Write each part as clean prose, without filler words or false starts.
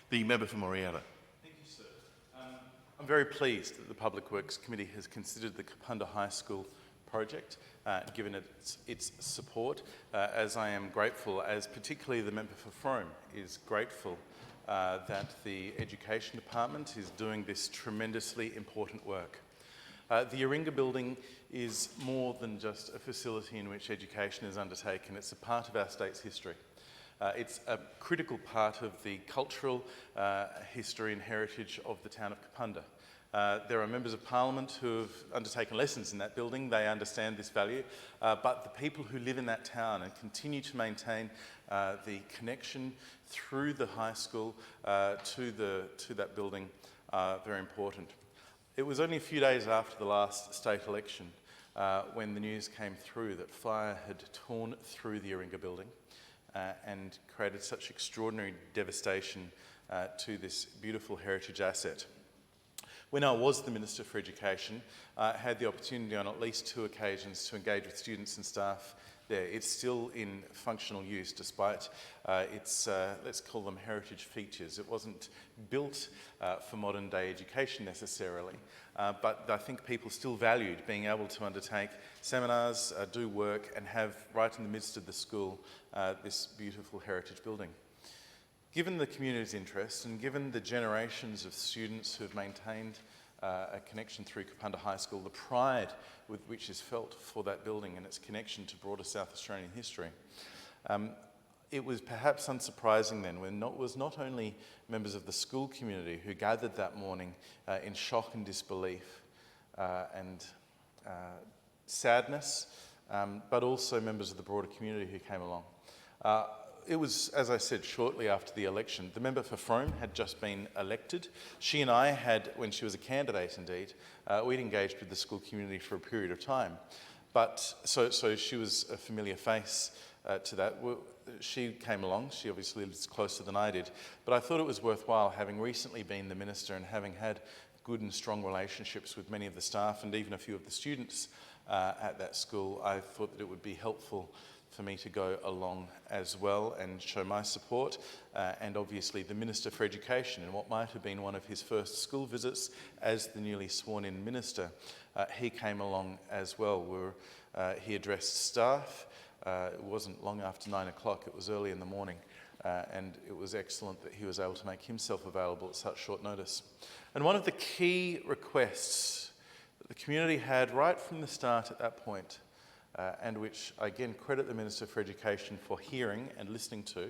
The member for Moriata. Thank you, sir. I'm very pleased that the Public Works Committee has considered the Kapunda High School project, given its support, as I am grateful, as particularly the member for Frome is grateful that the Education Department is doing this tremendously important work. The Yaringa building is more than just a facility in which education is undertaken. It's a part of our state's history. It's a critical part of the cultural history and heritage of the town of Kapunda. There are members of Parliament who have undertaken lessons in that building. They understand this value, but the people who live in that town and continue to maintain the connection through the high school to that building are very important. It was only a few days after the last state election when the news came through that fire had torn through the Yaringa building and created such extraordinary devastation to this beautiful heritage asset. When I was the Minister for Education, I had the opportunity on at least 2 occasions to engage with students and staff there. It's still in functional use despite its, let's call them heritage features. It wasn't built for modern day education necessarily, but I think people still valued being able to undertake seminars, do work and have right in the midst of the school this beautiful heritage building. Given the community's interest and given the generations of students who have maintained a connection through Kapunda High School, the pride with which is felt for that building and its connection to broader South Australian history, it was perhaps unsurprising then when it was not only members of the school community who gathered that morning in shock and disbelief and sadness, but also members of the broader community who came along. It was, as I said, shortly after the election. The member for Frome had just been elected. She and I had, when she was a candidate indeed, we'd engaged with the school community for a period of time. But so she was a familiar face to that. She came along, she obviously lives closer than I did, but I thought it was worthwhile, having recently been the minister and having had good and strong relationships with many of the staff and even a few of the students at that school, I thought that it would be helpful for me to go along as well and show my support, and obviously the Minister for Education in what might have been one of his first school visits as the newly sworn-in minister. He came along as well, where he addressed staff. It wasn't long after 9 o'clock, it was early in the morning, and it was excellent that he was able to make himself available at such short notice. And one of the key requests that the community had right from the start at that point, and which I again credit the Minister for Education for hearing and listening to,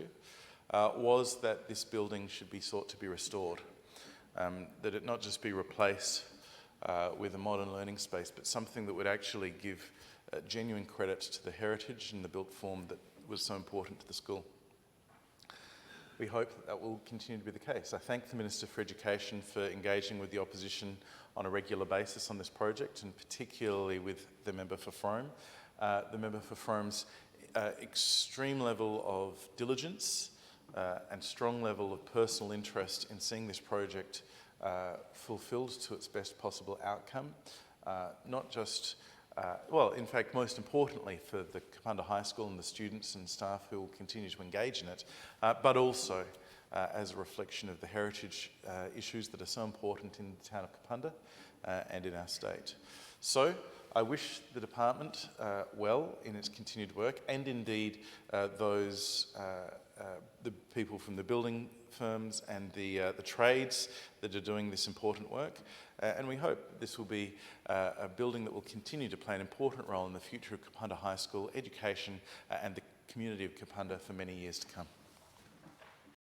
was that this building should be sought to be restored. That it not just be replaced with a modern learning space, but something that would actually give genuine credit to the heritage and the built form that was so important to the school. We hope that that will continue to be the case. I thank the Minister for Education for engaging with the opposition on a regular basis on this project, and particularly with the member for Frome. The member for Frome's extreme level of diligence and strong level of personal interest in seeing this project fulfilled to its best possible outcome, not just, well, in fact, most importantly for the Kapunda High School and the students and staff who will continue to engage in it, but also as a reflection of the heritage issues that are so important in the town of Kapunda and in our state. So I wish the department well in its continued work, and indeed the people from the building firms and the trades that are doing this important work. And we hope this will be a building that will continue to play an important role in the future of Kapunda High School, education and the community of Kapunda for many years to come.